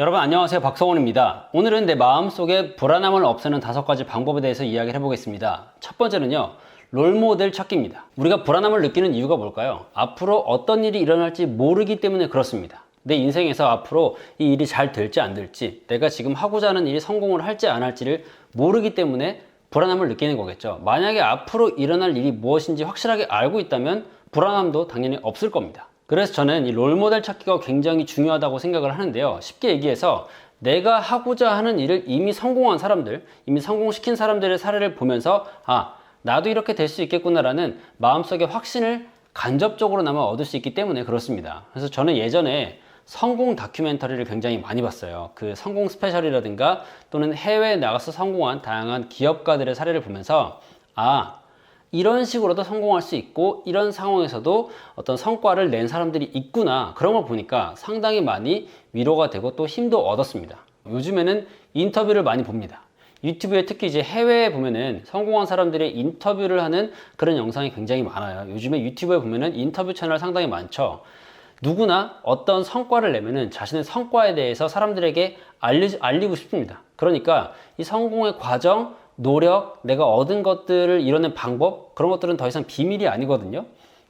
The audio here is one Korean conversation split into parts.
여러분 안녕하세요, 박성원입니다. 오늘은 내 마음속에 불안함을 없애는 5가지 방법에 대해서 이야기를 해보겠습니다. 첫 번째는요, 롤모델 찾기입니다. 우리가 불안함을 느끼는 이유가 뭘까요? 앞으로 어떤 일이 일어날지 모르기 때문에 그렇습니다. 내 인생에서 앞으로 이 일이 잘 될지 안 될지, 내가 지금 하고자 하는 일이 성공을 할지 안 할지를 모르기 때문에 불안함을 느끼는 거겠죠. 만약에 앞으로 일어날 일이 무엇인지 확실하게 알고 있다면 불안함도 당연히 없을 겁니다. 그래서 저는 이 롤모델 찾기가 굉장히 중요하다고 생각을 하는데요. 쉽게 얘기해서 내가 하고자 하는 일을 이미 성공한 사람들, 이미 성공시킨 사람들의 사례를 보면서 나도 이렇게 될 수 있겠구나라는 마음속의 확신을 간접적으로나마 얻을 수 있기 때문에 그렇습니다. 그래서 저는 예전에 성공 다큐멘터리를 굉장히 많이 봤어요. 그 성공 스페셜이라든가 또는 해외에 나가서 성공한 다양한 기업가들의 사례를 보면서 이런 식으로도 성공할 수 있고 이런 상황에서도 어떤 성과를 낸 사람들이 있구나, 그런 걸 보니까 상당히 많이 위로가 되고 또 힘도 얻었습니다. 요즘에는 인터뷰를 많이 봅니다. 유튜브에 특히 이제 해외에 보면은 성공한 사람들의 인터뷰를 하는 그런 영상이 굉장히 많아요. 요즘에 유튜브에 보면은 인터뷰 채널 상당히 많죠. 누구나 어떤 성과를 내면은 자신의 성과에 대해서 사람들에게 알리고 싶습니다. 그러니까 이 성공의 과정, 노력, 내가 얻은 것들을 이뤄낸 방법, 그런 것들은 더 이상 비밀이 아니거든요.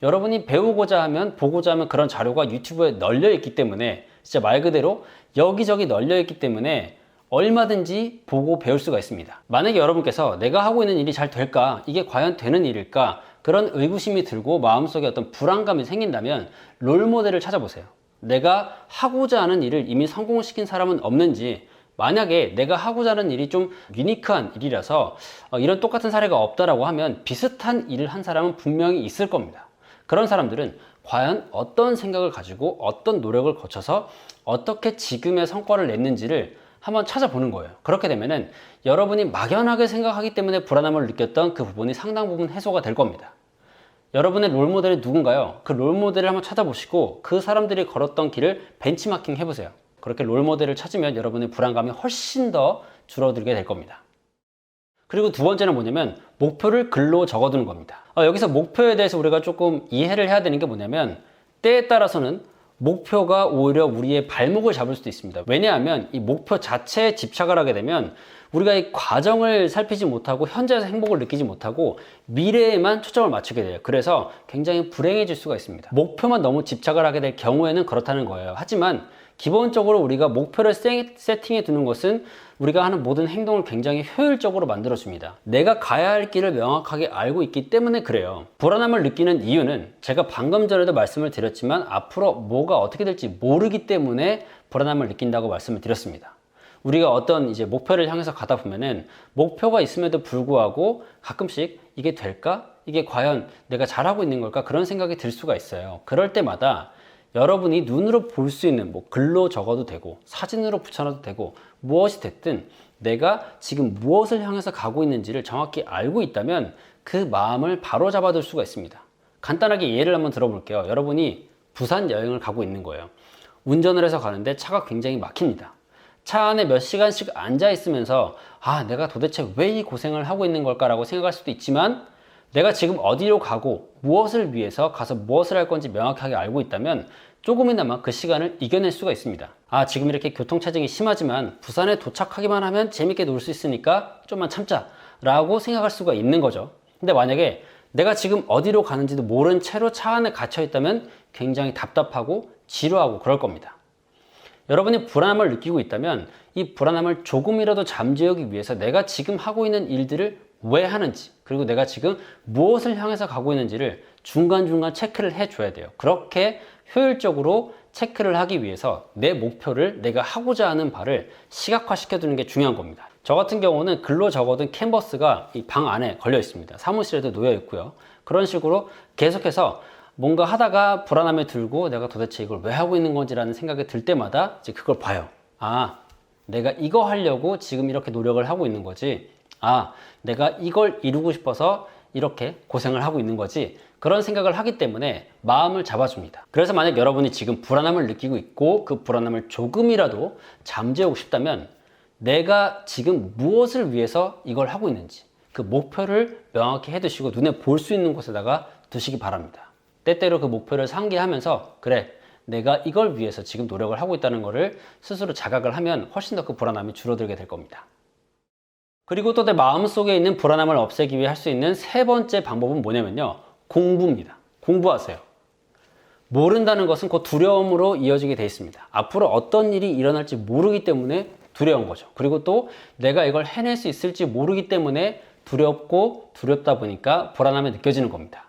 여러분이 배우고자 하면, 보고자 하면 그런 자료가 유튜브에 널려 있기 때문에, 진짜 말 그대로 여기저기 널려 있기 때문에 얼마든지 보고 배울 수가 있습니다. 만약에 여러분께서 내가 하고 있는 일이 잘 될까? 이게 과연 되는 일일까? 그런 의구심이 들고 마음속에 어떤 불안감이 생긴다면 롤모델을 찾아보세요. 내가 하고자 하는 일을 이미 성공시킨 사람은 없는지, 만약에 내가 하고자 하는 일이 좀 유니크한 일이라서 이런 똑같은 사례가 없다라고 하면 비슷한 일을 한 사람은 분명히 있을 겁니다. 그런 사람들은 과연 어떤 생각을 가지고 어떤 노력을 거쳐서 어떻게 지금의 성과를 냈는지를 한번 찾아보는 거예요. 그렇게 되면은 여러분이 막연하게 생각하기 때문에 불안함을 느꼈던 그 부분이 상당 부분 해소가 될 겁니다. 여러분의 롤모델이 누군가요? 그 롤모델을 한번 찾아보시고 그 사람들이 걸었던 길을 벤치마킹 해보세요. 그렇게 롤모델을 찾으면 여러분의 불안감이 훨씬 더 줄어들게 될 겁니다. 그리고 두 번째는 뭐냐면 목표를 글로 적어두는 겁니다. 여기서 목표에 대해서 우리가 조금 이해를 해야 되는 게 뭐냐면, 때에 따라서는 목표가 오히려 우리의 발목을 잡을 수도 있습니다. 왜냐하면 이 목표 자체에 집착을 하게 되면 우리가 이 과정을 살피지 못하고 현재에서 행복을 느끼지 못하고 미래에만 초점을 맞추게 돼요. 그래서 굉장히 불행해질 수가 있습니다. 목표만 너무 집착을 하게 될 경우에는 그렇다는 거예요. 하지만 기본적으로 우리가 목표를 세팅해 두는 것은 우리가 하는 모든 행동을 굉장히 효율적으로 만들어줍니다. 내가 가야 할 길을 명확하게 알고 있기 때문에 그래요. 불안함을 느끼는 이유는 제가 방금 전에도 말씀을 드렸지만 앞으로 뭐가 어떻게 될지 모르기 때문에 불안함을 느낀다고 말씀을 드렸습니다. 우리가 어떤 이제 목표를 향해서 가다 보면은 목표가 있음에도 불구하고 가끔씩 이게 될까? 이게 과연 내가 잘하고 있는 걸까? 그런 생각이 들 수가 있어요. 그럴 때마다 여러분이 눈으로 볼 수 있는, 글로 적어도 되고 사진으로 붙여놔도 되고 무엇이 됐든 내가 지금 무엇을 향해서 가고 있는지를 정확히 알고 있다면 그 마음을 바로 잡아둘 수가 있습니다. 간단하게 예를 한번 들어볼게요. 여러분이 부산 여행을 가고 있는 거예요. 운전을 해서 가는데 차가 굉장히 막힙니다. 차 안에 몇 시간씩 앉아 있으면서 내가 도대체 왜 이 고생을 하고 있는 걸까라고 생각할 수도 있지만, 내가 지금 어디로 가고 무엇을 위해서 가서 무엇을 할 건지 명확하게 알고 있다면 조금이나마 그 시간을 이겨낼 수가 있습니다. 지금 이렇게 교통체증이 심하지만 부산에 도착하기만 하면 재밌게 놀 수 있으니까 좀만 참자 라고 생각할 수가 있는 거죠. 근데 만약에 내가 지금 어디로 가는지도 모른 채로 차 안에 갇혀 있다면 굉장히 답답하고 지루하고 그럴 겁니다. 여러분이 불안함을 느끼고 있다면 이 불안함을 조금이라도 잠재우기 위해서 내가 지금 하고 있는 일들을 왜 하는지, 그리고 내가 지금 무엇을 향해서 가고 있는지를 중간중간 체크를 해줘야 돼요. 그렇게 효율적으로 체크를 하기 위해서 내 목표를, 내가 하고자 하는 바를 시각화시켜 두는 게 중요한 겁니다. 저 같은 경우는 글로 적어둔 캔버스가 이 방 안에 걸려 있습니다. 사무실에도 놓여 있고요. 그런 식으로 계속해서 뭔가 하다가 불안함이 들고 내가 도대체 이걸 왜 하고 있는 건지라는 생각이 들 때마다 이제 그걸 봐요. 내가 이거 하려고 지금 이렇게 노력을 하고 있는 거지. 내가 이걸 이루고 싶어서 이렇게 고생을 하고 있는 거지. 그런 생각을 하기 때문에 마음을 잡아줍니다. 그래서 만약 여러분이 지금 불안함을 느끼고 있고 그 불안함을 조금이라도 잠재우고 싶다면 내가 지금 무엇을 위해서 이걸 하고 있는지 그 목표를 명확히 해두시고 눈에 볼 수 있는 곳에다가 두시기 바랍니다. 때때로 그 목표를 상기하면서 그래, 내가 이걸 위해서 지금 노력을 하고 있다는 것을 스스로 자각을 하면 훨씬 더 그 불안함이 줄어들게 될 겁니다. 그리고 또 내 마음속에 있는 불안함을 없애기 위해 할 수 있는 세 번째 방법은 뭐냐면요. 공부입니다. 공부하세요. 모른다는 것은 곧 두려움으로 이어지게 되어 있습니다. 앞으로 어떤 일이 일어날지 모르기 때문에 두려운 거죠. 그리고 또 내가 이걸 해낼 수 있을지 모르기 때문에 두렵고 두렵다 보니까 불안함이 느껴지는 겁니다.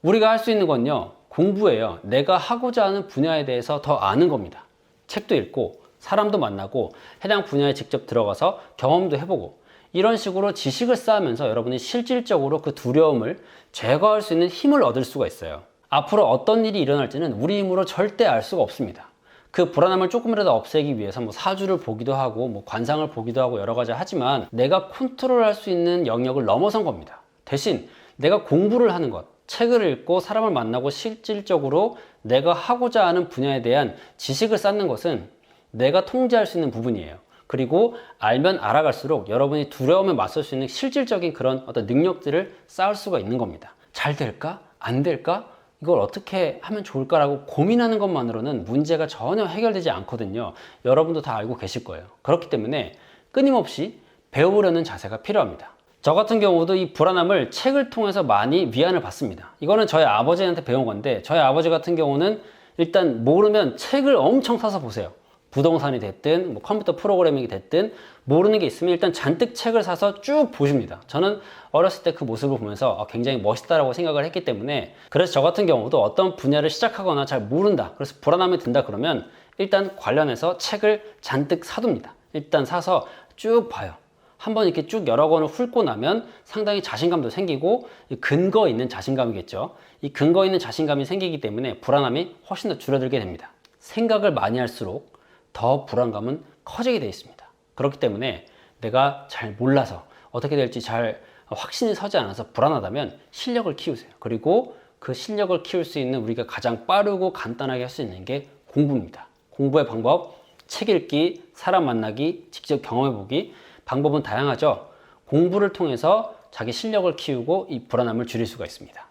우리가 할 수 있는 건요. 공부예요. 내가 하고자 하는 분야에 대해서 더 아는 겁니다. 책도 읽고 사람도 만나고 해당 분야에 직접 들어가서 경험도 해보고 이런 식으로 지식을 쌓으면서 여러분이 실질적으로 그 두려움을 제거할 수 있는 힘을 얻을 수가 있어요. 앞으로 어떤 일이 일어날지는 우리 힘으로 절대 알 수가 없습니다. 그 불안함을 조금이라도 없애기 위해서 사주를 보기도 하고 관상을 보기도 하고 여러 가지 하지만 내가 컨트롤할 수 있는 영역을 넘어선 겁니다. 대신 내가 공부를 하는 것, 책을 읽고 사람을 만나고 실질적으로 내가 하고자 하는 분야에 대한 지식을 쌓는 것은 내가 통제할 수 있는 부분이에요. 그리고 알면 알아갈수록 여러분이 두려움에 맞설 수 있는 실질적인 그런 어떤 능력들을 쌓을 수가 있는 겁니다. 잘 될까? 안 될까? 이걸 어떻게 하면 좋을까라고 고민하는 것만으로는 문제가 전혀 해결되지 않거든요. 여러분도 다 알고 계실 거예요. 그렇기 때문에 끊임없이 배우려는 자세가 필요합니다. 저 같은 경우도 이 불안함을 책을 통해서 많이 위안을 받습니다. 이거는 저희 아버지한테 배운 건데 저희 아버지 같은 경우는 일단 모르면 책을 엄청 사서 보세요. 부동산이 됐든 컴퓨터 프로그래밍이 됐든 모르는 게 있으면 일단 잔뜩 책을 사서 쭉 보십니다. 저는 어렸을 때 그 모습을 보면서 굉장히 멋있다라고 생각을 했기 때문에 그래서 저 같은 경우도 어떤 분야를 시작하거나 잘 모른다 그래서 불안함이 든다 그러면 일단 관련해서 책을 잔뜩 사둡니다. 일단 사서 쭉 봐요. 한번 이렇게 쭉 여러 권을 훑고 나면 상당히 자신감도 생기고 근거 있는 자신감이겠죠. 이 근거 있는 자신감이 생기기 때문에 불안함이 훨씬 더 줄어들게 됩니다. 생각을 많이 할수록 더 불안감은 커지게 되어 있습니다. 그렇기 때문에 내가 잘 몰라서 어떻게 될지 잘 확신이 서지 않아서 불안하다면 실력을 키우세요. 그리고 그 실력을 키울 수 있는 우리가 가장 빠르고 간단하게 할 수 있는 게 공부입니다. 공부의 방법, 책 읽기, 사람 만나기, 직접 경험해보기 방법은 다양하죠. 공부를 통해서 자기 실력을 키우고 이 불안함을 줄일 수가 있습니다.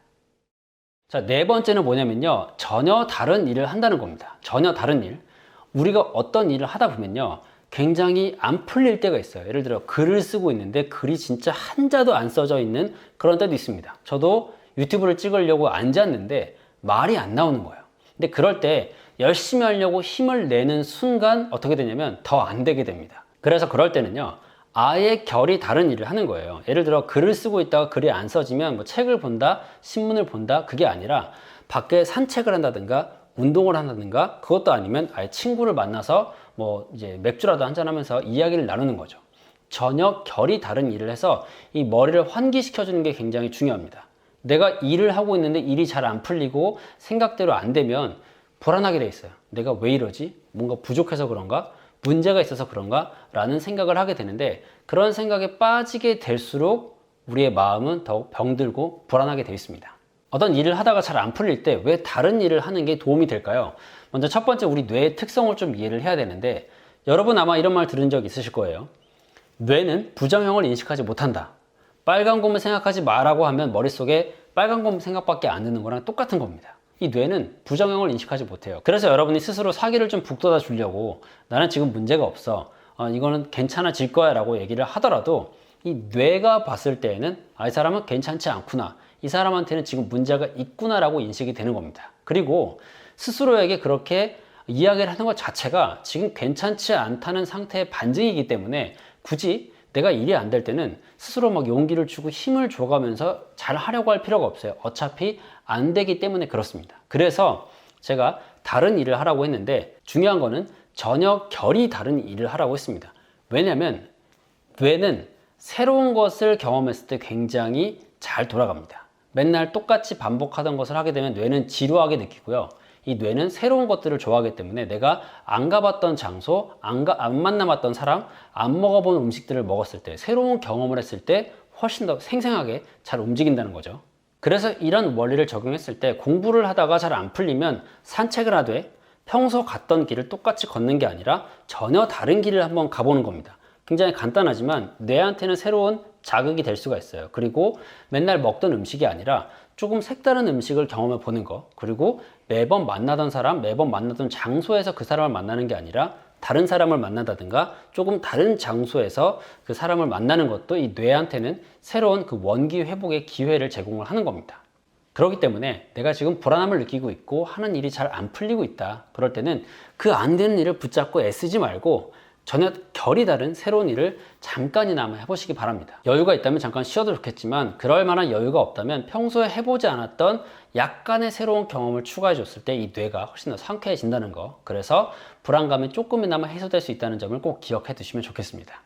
자, 네 번째는 뭐냐면요. 전혀 다른 일을 한다는 겁니다. 전혀 다른 일. 우리가 어떤 일을 하다 보면요. 굉장히 안 풀릴 때가 있어요. 예를 들어 글을 쓰고 있는데 글이 진짜 한자도 안 써져 있는 그런 때도 있습니다. 저도 유튜브를 찍으려고 앉았는데 말이 안 나오는 거예요. 근데 그럴 때 열심히 하려고 힘을 내는 순간 어떻게 되냐면 더 안 되게 됩니다. 그래서 그럴 때는요. 아예 결이 다른 일을 하는 거예요. 예를 들어 글을 쓰고 있다가 글이 안 써지면 책을 본다, 신문을 본다 그게 아니라 밖에 산책을 한다든가 운동을 한다든가 그것도 아니면 아예 친구를 만나서 이제 맥주라도 한잔하면서 이야기를 나누는 거죠. 전혀 결이 다른 일을 해서 이 머리를 환기시켜 주는 게 굉장히 중요합니다. 내가 일을 하고 있는데 일이 잘 안 풀리고 생각대로 안 되면 불안하게 돼 있어요. 내가 왜 이러지? 뭔가 부족해서 그런가? 문제가 있어서 그런가? 라는 생각을 하게 되는데 그런 생각에 빠지게 될수록 우리의 마음은 더욱 병들고 불안하게 되어 있습니다. 어떤 일을 하다가 잘 안 풀릴 때 왜 다른 일을 하는 게 도움이 될까요? 먼저 첫 번째 우리 뇌의 특성을 좀 이해를 해야 되는데 여러분 아마 이런 말 들은 적 있으실 거예요. 뇌는 부정형을 인식하지 못한다. 빨간 곰을 생각하지 마라고 하면 머릿속에 빨간 곰 생각밖에 안 드는 거랑 똑같은 겁니다. 이 뇌는 부정형을 인식하지 못해요. 그래서 여러분이 스스로 사기를 좀 북돋아 주려고 나는 지금 문제가 없어. 이거는 괜찮아질 거야 라고 얘기를 하더라도 이 뇌가 봤을 때에는 이 사람은 괜찮지 않구나. 이 사람한테는 지금 문제가 있구나 라고 인식이 되는 겁니다. 그리고 스스로에게 그렇게 이야기를 하는 것 자체가 지금 괜찮지 않다는 상태의 반증이기 때문에 굳이 내가 일이 안 될 때는 스스로 용기를 주고 힘을 줘가면서 잘 하려고 할 필요가 없어요. 어차피 안 되기 때문에 그렇습니다. 그래서 제가 다른 일을 하라고 했는데 중요한 거는 전혀 결이 다른 일을 하라고 했습니다. 왜냐하면 뇌는 새로운 것을 경험했을 때 굉장히 잘 돌아갑니다. 맨날 똑같이 반복하던 것을 하게 되면 뇌는 지루하게 느끼고요. 이 뇌는 새로운 것들을 좋아하기 때문에 내가 안 가봤던 장소, 안 만나봤던 사람, 안 먹어본 음식들을 먹었을 때 새로운 경험을 했을 때 훨씬 더 생생하게 잘 움직인다는 거죠. 그래서 이런 원리를 적용했을 때 공부를 하다가 잘 안 풀리면 산책을 하되 평소 갔던 길을 똑같이 걷는 게 아니라 전혀 다른 길을 한번 가보는 겁니다. 굉장히 간단하지만 뇌한테는 새로운 자극이 될 수가 있어요. 그리고 맨날 먹던 음식이 아니라 조금 색다른 음식을 경험해 보는 거, 그리고 매번 만나던 사람, 매번 만나던 장소에서 그 사람을 만나는 게 아니라 다른 사람을 만난다든가 조금 다른 장소에서 그 사람을 만나는 것도 이 뇌한테는 새로운 그 원기 회복의 기회를 제공을 하는 겁니다. 그렇기 때문에 내가 지금 불안함을 느끼고 있고 하는 일이 잘 안 풀리고 있다. 그럴 때는 그 안 되는 일을 붙잡고 애쓰지 말고 전혀 결이 다른 새로운 일을 잠깐이나마 해보시기 바랍니다. 여유가 있다면 잠깐 쉬어도 좋겠지만 그럴 만한 여유가 없다면 평소에 해보지 않았던 약간의 새로운 경험을 추가해 줬을 때 이 뇌가 훨씬 더 상쾌해진다는 거, 그래서 불안감이 조금이나마 해소될 수 있다는 점을 꼭 기억해 두시면 좋겠습니다.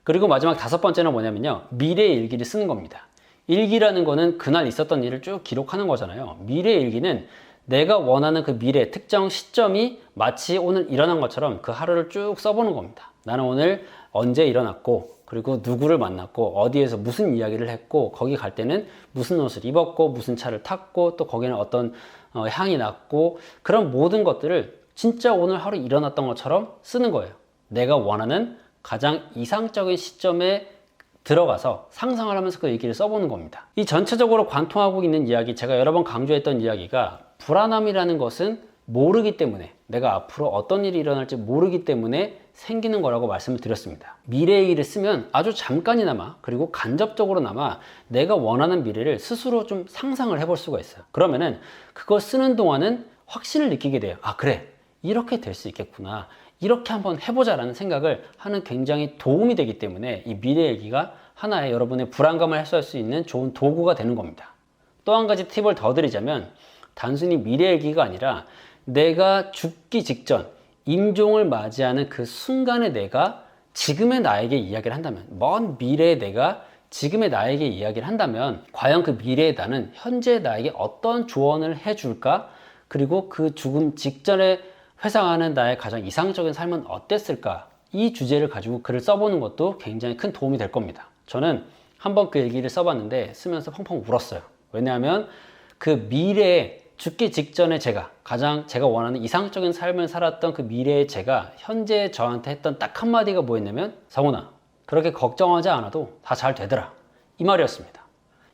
그리고 마지막 5번째는 뭐냐면요, 미래 일기를 쓰는 겁니다. 일기라는 거는 그날 있었던 일을 쭉 기록하는 거잖아요. 미래 일기는 내가 원하는 그 미래 특정 시점이 마치 오늘 일어난 것처럼 그 하루를 쭉 써보는 겁니다. 나는 오늘 언제 일어났고, 그리고 누구를 만났고, 어디에서 무슨 이야기를 했고, 거기 갈 때는 무슨 옷을 입었고, 무슨 차를 탔고, 또 거기는 어떤 향이 났고, 그런 모든 것들을 진짜 오늘 하루 일어났던 것처럼 쓰는 거예요. 내가 원하는 가장 이상적인 시점에 들어가서 상상을 하면서 그 일기를 써보는 겁니다. 이 전체적으로 관통하고 있는 이야기, 제가 여러 번 강조했던 이야기가 불안함이라는 것은 모르기 때문에, 내가 앞으로 어떤 일이 일어날지 모르기 때문에 생기는 거라고 말씀을 드렸습니다. 미래 얘기를 쓰면 아주 잠깐이나마, 그리고 간접적으로나마 내가 원하는 미래를 스스로 좀 상상을 해볼 수가 있어요. 그러면은 그거 쓰는 동안은 확신을 느끼게 돼요. 아, 그래, 이렇게 될 수 있겠구나, 이렇게 한번 해보자라는 생각을 하는 굉장히 도움이 되기 때문에 이 미래 일기가 하나의 여러분의 불안감을 해소할 수 있는 좋은 도구가 되는 겁니다. 또 한 가지 팁을 더 드리자면, 단순히 미래 일기가 아니라 내가 죽기 직전, 임종을 맞이하는 그 순간에 내가 지금의 나에게 이야기를 한다면, 먼 미래의 내가 지금의 나에게 이야기를 한다면 과연 그 미래의 나는 현재 나에게 어떤 조언을 해줄까? 그리고 그 죽음 직전에 회상하는 나의 가장 이상적인 삶은 어땠을까? 이 주제를 가지고 글을 써보는 것도 굉장히 큰 도움이 될 겁니다. 저는 한번 그 일기를 써봤는데 쓰면서 펑펑 울었어요. 왜냐하면 그 미래에, 죽기 직전에 가장 제가 원하는 이상적인 삶을 살았던 그 미래의 제가 현재 저한테 했던 딱 한마디가 뭐였냐면, 성훈아, 그렇게 걱정하지 않아도 다 잘 되더라, 이 말이었습니다.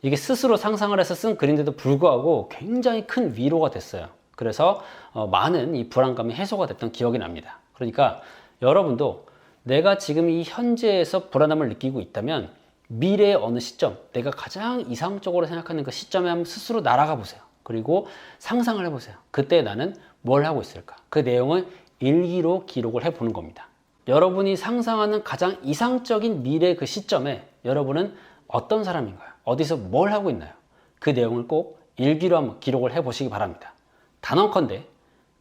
이게 스스로 상상을 해서 쓴 글인데도 불구하고 굉장히 큰 위로가 됐어요. 그래서 많은 이 불안감이 해소가 됐던 기억이 납니다. 그러니까 여러분도 내가 지금 이 현재에서 불안함을 느끼고 있다면 미래의 어느 시점, 내가 가장 이상적으로 생각하는 그 시점에 한번 스스로 날아가 보세요. 그리고 상상을 해보세요. 그때 나는 뭘 하고 있을까? 그 내용을 일기로 기록을 해보는 겁니다. 여러분이 상상하는 가장 이상적인 미래 그 시점에 여러분은 어떤 사람인가요? 어디서 뭘 하고 있나요? 그 내용을 꼭 일기로 한번 기록을 해보시기 바랍니다. 단언컨대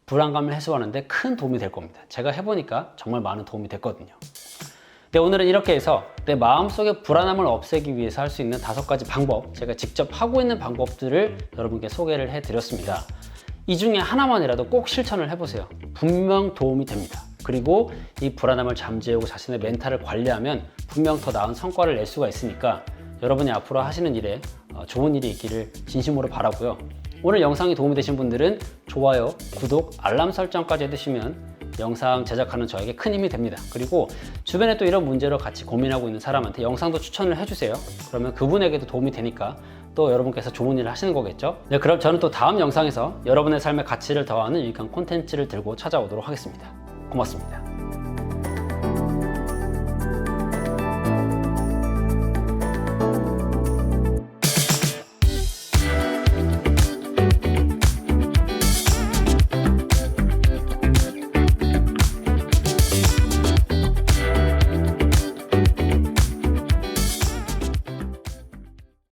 불안감을 해소하는데 큰 도움이 될 겁니다. 제가 해보니까 정말 많은 도움이 됐거든요. 네, 오늘은 이렇게 해서 내 마음속의 불안함을 없애기 위해서 할 수 있는 5가지 방법, 제가 직접 하고 있는 방법들을 여러분께 소개를 해드렸습니다. 이 중에 하나만이라도 꼭 실천을 해보세요. 분명 도움이 됩니다. 그리고 이 불안함을 잠재우고 자신의 멘탈을 관리하면 분명 더 나은 성과를 낼 수가 있으니까 여러분이 앞으로 하시는 일에 좋은 일이 있기를 진심으로 바라고요. 오늘 영상이 도움이 되신 분들은 좋아요, 구독, 알람 설정까지 해두시면 영상 제작하는 저에게 큰 힘이 됩니다. 그리고 주변에 또 이런 문제로 같이 고민하고 있는 사람한테 영상도 추천을 해주세요. 그러면 그분에게도 도움이 되니까 또 여러분께서 좋은 일을 하시는 거겠죠? 네, 그럼 저는 또 다음 영상에서 여러분의 삶의 가치를 더하는 유익한 콘텐츠를 들고 찾아오도록 하겠습니다. 고맙습니다.